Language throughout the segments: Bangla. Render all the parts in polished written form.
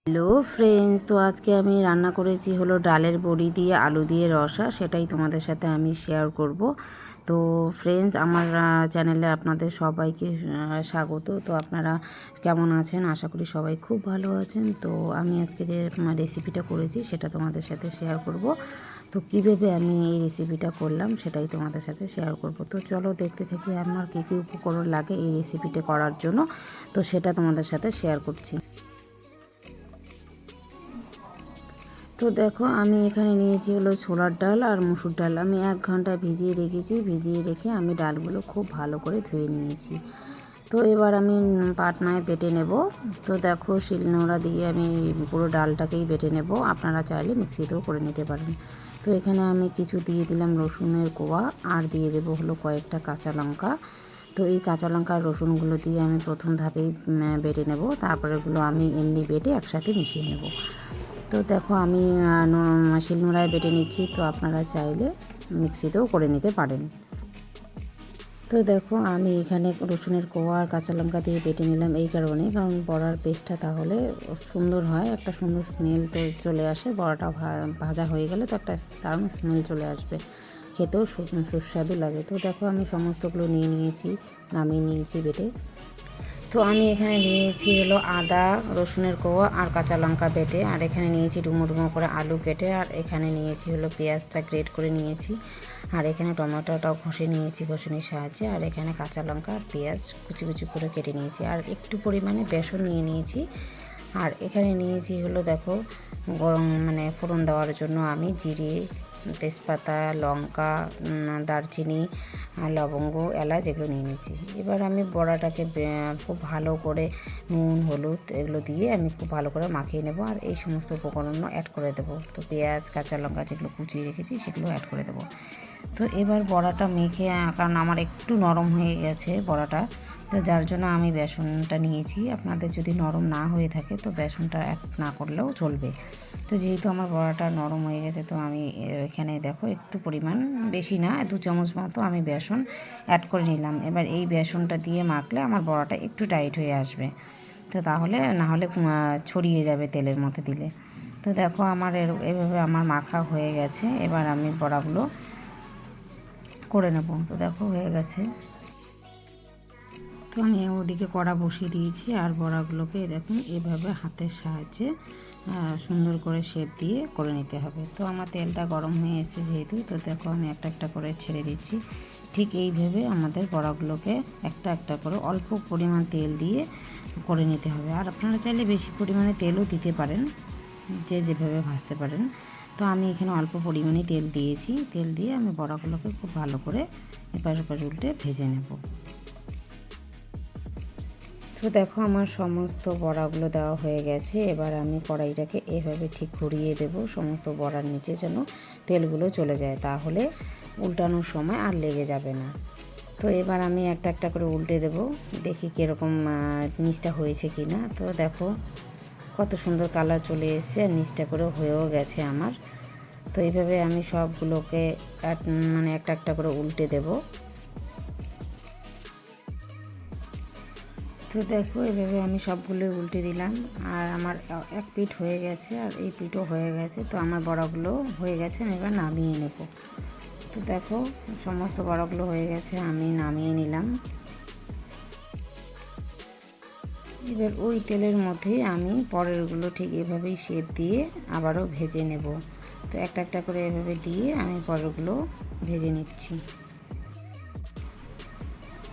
হ্যালো ফ্রেন্ডস, তো আজকে আমি রান্না করেছি হলো ডালের বড়ি দিয়ে আলু দিয়ে রসা, সেটাই তোমাদের সাথে আমি শেয়ার করব। তো ফ্রেন্ডস, আমার চ্যানেলে আপনাদের সবাইকে স্বাগত। তো আপনারা কেমন আছেন? আশা করি সবাই খুব ভালো আছেন। তো আমি আজকে যে রেসিপিটা করেছি সেটা তোমাদের সাথে শেয়ার করব। তো কীভাবে আমি এই রেসিপিটা করলাম সেটাই তোমাদের সাথে শেয়ার করব। তো চলো দেখতে থাকি আমার কী কী উপকরণ লাগে এই রেসিপিটা করার জন্য, তো সেটা তোমাদের সাথে শেয়ার করছি। তো দেখো, আমি এখানে নিয়েছি হলো ছোলার ডাল আর মুসুর ডাল। আমি 1 ঘন্টা ভিজিয়ে রেখেছি। ভিজিয়ে রেখে আমি ডালগুলো খুব ভালো করে ধুয়ে নিয়েছি। তো এবার আমি পাটনায় বেটে নেব। তো দেখো, শিলনোড়া দিয়ে আমি পুরো ডালটাকেই বেটে নেব। আপনারা চাইলে মিক্সিতেও করে নিতে পারেন। তো এখানে আমি কিছু দিয়ে দিলাম রসুনের কোয়া, আর দিয়ে দেবো হলো কয়েকটা কাঁচা লঙ্কা। তো এই কাঁচা লঙ্কা আর রসুনগুলো দিয়ে আমি প্রথম ধাপেই বেটে নেব। তারপরেগুলো আমি এমনি বেটে একসাথে মিশিয়ে নেব। তো দেখো, আমি শিলনোড়ায় বেটে নিচ্ছি। তো আপনারা চাইলে মিক্সিতেও করে নিতে পারেন। তো দেখো, আমি এখানে রসুনের কোয়া আর কাঁচা লঙ্কা দিয়ে বেটে নিলাম এই কারণে, কারণ বড়ার পেস্টটা তাহলে সুন্দর হয়, একটা সুন্দর স্মেল তো চলে আসে। বড়াটা ভাজা হয়ে গেলে তো একটা দারুণ স্মেল চলে আসবে, খেতেও সুস্বাদু লাগে। তো দেখো, আমি সমস্তগুলো নিয়ে নিয়েছি, নামিয়ে নিয়েছি বেটে। তো আমি এখানে নিয়েছি হলো আদা, রসুনের কোয়া আর কাঁচা লঙ্কা বেটে, আর এখানে নিয়েছি ডুমো ডুমো করে আলু কেটে, আর এখানে নিয়েছি হলো পেঁয়াজটা গ্রেট করে নিয়েছি, আর এখানে টমেটোটাও ঘষে নিয়েছি ঘষণির সাহায্যে, আর এখানে কাঁচা লঙ্কা আর পেঁয়াজ কুচি কুচি করে কেটে নিয়েছি, আর একটু পরিমাণে বেসন নিয়ে নিয়েছি। আর এখানে নিয়েছি হলো দেখো, গরম ফোড়ন দেওয়ার জন্য আমি জিরে, তেজপাতা, লঙ্কা, দারচিনি, লবঙ্গ, এলাচ এগুলো নিয়ে নিয়েছি। এবার আমি বড়াটাকে খুব ভালো করে নুন, হলুদ এগুলো দিয়ে আমি খুব ভালো করে মাখিয়ে নেব, আর এই সমস্ত উপকরণও অ্যাড করে দেবো। তো পেঁয়াজ, কাঁচা লঙ্কা যেগুলো কুচিয়ে রেখেছি সেগুলো অ্যাড করে দেবো। তো এবার বড়াটা মেখে, কারণ আমার একটু নরম হয়ে গেছে বড়াটা, তো যার জন্য আমি বেসনটা নিয়েছি। আপনাদের যদি নরম না হয়ে থাকে তো বেসনটা অ্যাড না করলেও চলবে। তো যেহেতু আমার বড়াটা নরম হয়ে গেছে, তো আমি এখানে দেখো একটু পরিমাণ, বেশি না, 2 চামচ মতো আমি বেসন অ্যাড করে নিলাম। এবার এই বেসনটা দিয়ে মাখলে আমার বড়াটা একটু টাইট হয়ে আসবে, তো তাহলে না হলে ছড়িয়ে যাবে তেলের মধ্যে দিলে। তো দেখো, আমার এভাবে আমার মাখা হয়ে গেছে। এবার আমি বড়াগুলো করে নেব। তো দেখো হয়ে গেছে। তো আমি ওদিকে কড়া বসিয়ে দিয়েছি, আর বড়াগুলোকে দেখুন এভাবে হাতের সাহায্যে সুন্দর করে শেপ দিয়ে করে নিতে হবে। তো আমার তেলটা গরম হয়ে এসেছে যেহেতু, তো দেখো আমি একটা একটা করে ছেড়ে দিচ্ছি। ঠিক এইভাবে আমাদের বড়াগুলোকে একটা একটা করে অল্প পরিমাণ তেল দিয়ে করে নিতে হবে। আর আপনারা চাইলে বেশি পরিমাণে তেলও দিতে পারেন, যে যেভাবে ভাজতে পারেন। তো আমি এখানে অল্প পরিমাণে তেল দিয়েছি। তেল দিয়ে আমি বড়াগুলোকে খুব ভালো করে এপাশ ওপাশ উল্টে ভেজে নেব। তো দেখো, আমার সমস্ত বড়াগুলো দেওয়া হয়ে গেছে। এবার আমি কড়াইটাকে এভাবে ঠিক ঘুরিয়ে দেব, সমস্ত বড়ার নিচে যেন তেলগুলো চলে যায়, তাহলে উল্টানোর সময় আর লেগে যাবে না। তো এবার আমি একটা একটা করে উল্টে দেব, দেখি কীরকম নিচটা হয়েছে কি না। তো দেখো কত সুন্দর কালার চলে এসছে, আর নিচটা করে হয়েও গেছে আমার। তো এইভাবে আমি সবগুলোকে একটা একটা করে উল্টে দেব। তো দেখো, এভাবে আমি সবগুলো উল্টে দিলাম, আর আমার এক পিঠ হয়ে গেছে, আর এই পিঠও হয়ে গেছে। তো আমার বড়াগুলো হয়ে গেছে, আমি এবার নামিয়ে নেব। তো দেখো, সমস্ত বড়াগুলো হয়ে গেছে, আমি নামিয়ে নিলাম। এবার ওই তেলের মধ্যেই আমি পরেরগুলো ঠিক এভাবেই শেপ দিয়ে আবারও ভেজে নেব। তো একটা একটা করে এভাবে দিয়ে আমি পরেরগুলো ভেজে নিচ্ছি।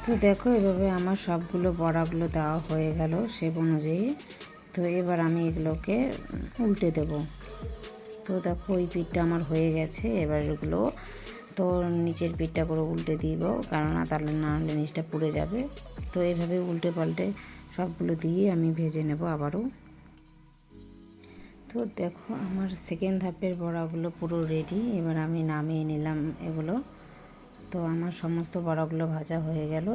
তো দেখো, এভাবে আমার সবগুলো বড়াগুলো দেওয়া হয়ে গেল শেপ অনুযায়ী। তো এবার আমি এগুলোকে উল্টে দেব। তো দেখো, ওই পিঠটা আমার হয়ে গেছে। এবার এগুলো তো নিচের পিঠটা করে উল্টে দিব, কেননা তাহলে না হলে নিচটা পুড়ে যাবে। তো এইভাবে উল্টে পাল্টে সবগুলো দিয়ে আমি ভেজে নেব আবারও। তো দেখো, আমার সেকেন্ড ধাপের বড়াগুলো পুরো রেডি। এবার আমি নামিয়ে নিলাম এগুলো। তো আমার সমস্ত বড়াগুলো ভাজা হয়ে গেল।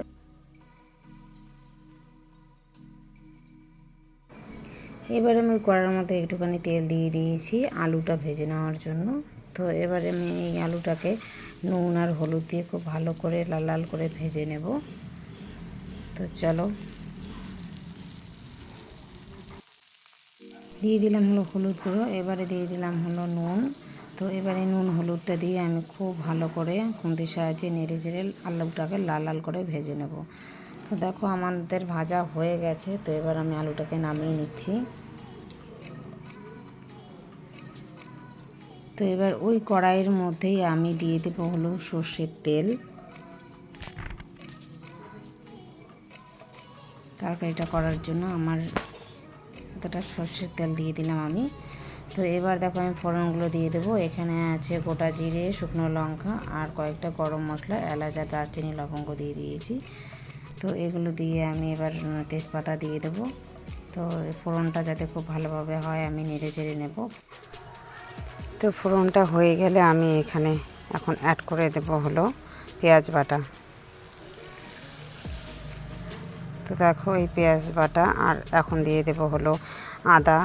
এবার আমি কড়ার মধ্যে একটুখানি তেল দিয়ে দিয়েছি আলুটা ভেজে নেওয়ার জন্য। তো এবারে আমি এই আলুটাকে নুন আর হলুদ দিয়ে খুব ভালো করে লাল লাল করে ভেজে নেব। তো চলো, দিয়ে দিলাম হলো হলুদ গুঁড়ো, এবারে দিয়ে দিলাম হলো নুন। তো এবারে নুন হলুদটা দিয়ে আমি খুব ভালো করে খুন্তির সাহায্যে নেড়ে চেড়ে আলুটাকে লাল লাল করে ভেজে নেব। তো দেখো আমাদের ভাজা হয়ে গেছে। তো এবার আমি আলুটাকে নামিয়ে নিচ্ছি। তো এবার ওই কড়াইয়ের মধ্যেই আমি দিয়ে দেবো হলো সর্ষের তেল। তরকারিটা করার জন্য আমার এতটা সর্ষের তেল দিয়ে দিলাম আমি। তো এবার দেখো আমি ফোড়নগুলো দিয়ে দেবো। এখানে আছে গোটা জিরে, শুকনো লঙ্কা আর কয়েকটা গরম মশলা, এলাচ আর দারচিনি লবঙ্গ দিয়ে দিয়েছি। তো এগুলো দিয়ে আমি এবার তেজপাতা দিয়ে দেবো। তো ফোড়নটা যাতে খুব ভালোভাবে হয় আমি নেড়ে চেড়ে নেব। তো ফোড়নটা হয়ে গেলে আমি এখানে এখন অ্যাড করে দেবো হলো পেঁয়াজ বাটা। তো দেখো এই পেঁয়াজ বাটা আর এখন দিয়ে দেবো হলো আদা,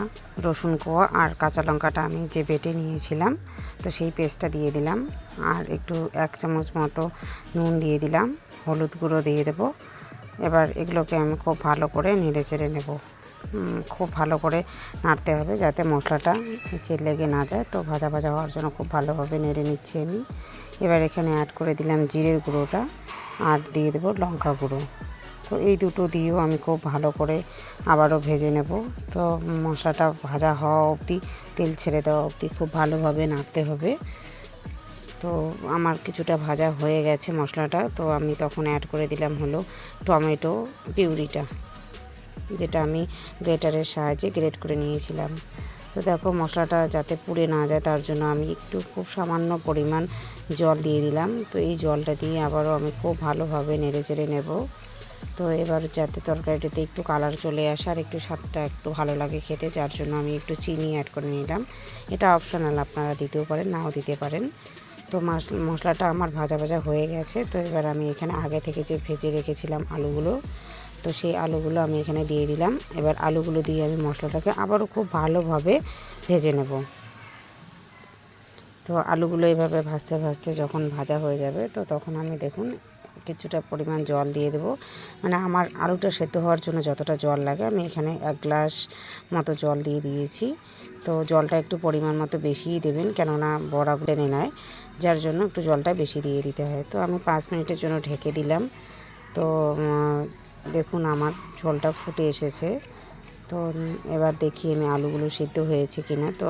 রসুন কোয়া আর কাঁচা লঙ্কাটা আমি যে বেটে নিয়েছিলাম, তো সেই পেস্টটা দিয়ে দিলাম। আর একটু 1 চামচ মতো নুন দিয়ে দিলাম, হলুদ গুঁড়ো দিয়ে দেবো। এবার এগুলোকে আমি খুব ভালো করে নেড়ে চেড়ে নেব। খুব ভালো করে নাড়তে হবে যাতে মশলাটা নিচে লেগে না যায়। তো ভাজা ভাজা হওয়ার জন্য খুব ভালোভাবে নেড়ে নিচ্ছি আমি। এবার এখানে অ্যাড করে দিলাম জিরের গুঁড়োটা আর দিয়ে দেবো লঙ্কা গুঁড়ো। তো এই দুটো দিয়েও আমি খুব ভালো করে আবারও ভেজে নেব। তো মশলাটা ভাজা হওয়া অবধি, তেল ছেড়ে দেওয়া অবধি খুব ভালোভাবে নাড়তে হবে। তো আমার কিছুটা ভাজা হয়ে গেছে মশলাটা। তো আমি তখন অ্যাড করে দিলাম হলো টমেটো পিউরিটা, যেটা আমি গ্রেটারের সাহায্যে গ্রেট করে নিয়েছিলাম। তো দেখো মশলাটা যাতে পুড়ে না যায় তার জন্য আমি একটু খুব সামান্য পরিমাণ জল দিয়ে দিলাম। তো এই জলটা দিয়ে আবারও আমি খুব ভালোভাবে নেড়ে চেড়ে নেব। তো এবার যাতে তরকারিটাতে একটু কালার চলে আসে আর একটু স্বাদটা একটু ভালো লাগে খেতে, যার জন্য আমি একটু চিনি অ্যাড করে নিলাম। এটা অপশনাল, আপনারা দিতেও পারেন নাও দিতে পারেন। তো মশলাটা আমার ভাজা ভাজা হয়ে গেছে। তো এবার আমি এখানে আগে থেকে যে ভেজে রেখেছিলাম আলুগুলো, তো সেই আলুগুলো আমি এখানে দিয়ে দিলাম। এবার আলুগুলো দিয়ে আমি মশলাটাকে আবারও খুব ভালোভাবে ভেজে নেব। তো আলুগুলো এইভাবে ভাজতে ভাজতে যখন ভাজা হয়ে যাবে, তো তখন আমি দেখুন কিছুটা পরিমাণ জল দিয়ে দেবো। মানে আমার আলুটা সেদ্ধ হওয়ার জন্য যতটা জল লাগে আমি এখানে 1 গ্লাস মতো জল দিয়ে দিয়েছি। তো জলটা একটু পরিমাণ মতো বেশিই দেবেন, কেননা বড়াগুলো টেনে নেয়, যার জন্য একটু জলটা বেশি দিয়ে দিতে হয়। তো আমি 5 মিনিটের জন্য ঢেকে দিলাম। তো দেখুন আমার ঝোলটা ফুটে এসেছে। তো এবার দেখি আমি আলুগুলো সিদ্ধ হয়েছে কিনা। তো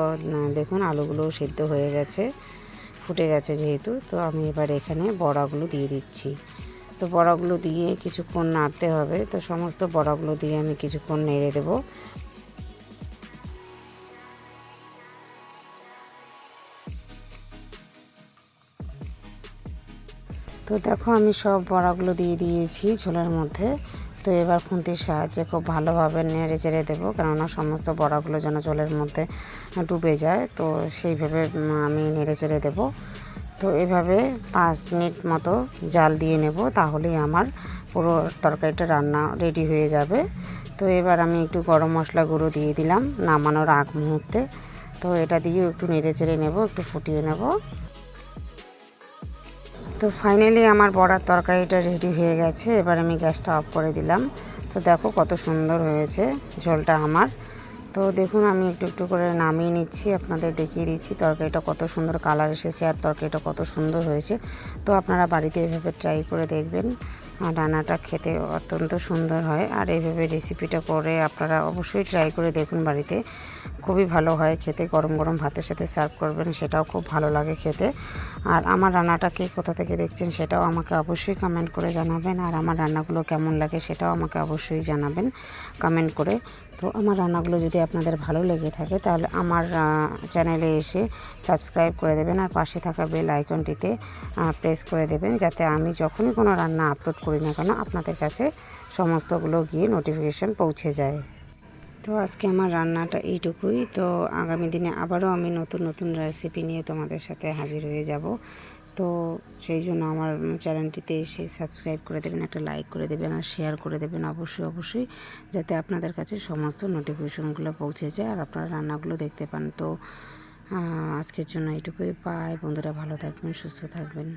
দেখুন আলুগুলোও সিদ্ধ হয়ে গেছে, ফুটে গেছে যেহেতু। তো আমি এবার এখানে বড়াগুলো দিয়ে দিচ্ছি। তো বড়াগুলো দিয়ে কিছুক্ষণ নাড়তে হবে। তো সমস্ত বড়াগুলো দিয়ে আমি কিছুক্ষণ নেড়ে দেবো। তো দেখো আমি সব বড়াগুলো দিয়ে দিয়েছি ঝোলের মধ্যে। তো এবার খুন্তির সাহায্যে খুব ভালোভাবে নেড়ে চেড়ে দেবো, কেননা সমস্ত বড়াগুলো যেন ঝোলের মধ্যে ডুবে যায়। তো সেইভাবে আমি নেড়ে চেড়ে দেবো। তো এভাবে 5 মিনিট মতো জাল দিয়ে নেব, তাহলেই আমার পুরো তরকারিটা রান্না রেডি হয়ে যাবে। তো এবার আমি একটু গরম মশলা গুঁড়ো দিয়ে দিলাম নামানোর আগ মুহূর্তে। তো এটা দিয়েও একটু নেড়ে চেড়ে নেব, একটু ফুটিয়ে নেব। তো ফাইনালি আমার বড়ার তরকারিটা রেডি হয়ে গেছে। এবার আমি গ্যাসটা অফ করে দিলাম। তো দেখো কত সুন্দর হয়েছে ঝোলটা আমার। তো দেখুন আমি একটু একটু করে নামিয়ে নিচ্ছি, আপনাদের দেখিয়ে দিচ্ছি তরকারিটা কত সুন্দর কালার এসেছে আর তরকারিটা কত সুন্দর হয়েছে। তো আপনারা বাড়িতে এভাবে ট্রাই করে দেখবেন, রান্নাটা খেতে অত্যন্ত সুন্দর হয়। আর এইভাবে রেসিপিটা করে আপনারা অবশ্যই ট্রাই করে দেখুন বাড়িতে, খুবই ভালো হয় খেতে। গরম গরম ভাতের সাথে সার্ভ করবেন, সেটাও খুব ভালো লাগে খেতে। আর আমার রান্নাটা কে কোথা থেকে দেখছেন সেটাও আমাকে অবশ্যই কমেন্ট করে জানাবেন। আর আমার রান্নাগুলো কেমন লাগে সেটাও আমাকে অবশ্যই জানাবেন কমেন্ট করে। তো আমার রান্নাগুলো যদি আপনাদের ভালো লেগে থাকে তাহলে আমার চ্যানেলে এসে সাবস্ক্রাইব করে দেবেন আর পাশে থাকা বেল আইকনটিতে প্রেস করে দেবেন, যাতে আমি যখনই কোনো রান্না আপলোড করি না কেন আপনাদের কাছে সমস্তগুলো গিয়ে নোটিফিকেশান পৌঁছে যায়। তো আজকে আমার রান্নাটা এইটুকুই। তো আগামী দিনে আবারও আমি নতুন নতুন রেসিপি নিয়ে তোমাদের সাথে হাজির হয়ে যাব। তো সেই জন্য আমার চ্যানেলটিতে এসে সাবস্ক্রাইব করে দেবেন, একটা লাইক করে দেবেন আর শেয়ার করে দেবেন অবশ্যই অবশ্যই, যাতে আপনাদের কাছে সমস্ত নোটিফিকেশনগুলো পৌঁছে যায় আর আপনারা রান্নাগুলো দেখতে পান। তো আজকের জন্য এইটুকুই। বাই বন্ধুরা, ভালো থাকবেন, সুস্থ থাকবেন।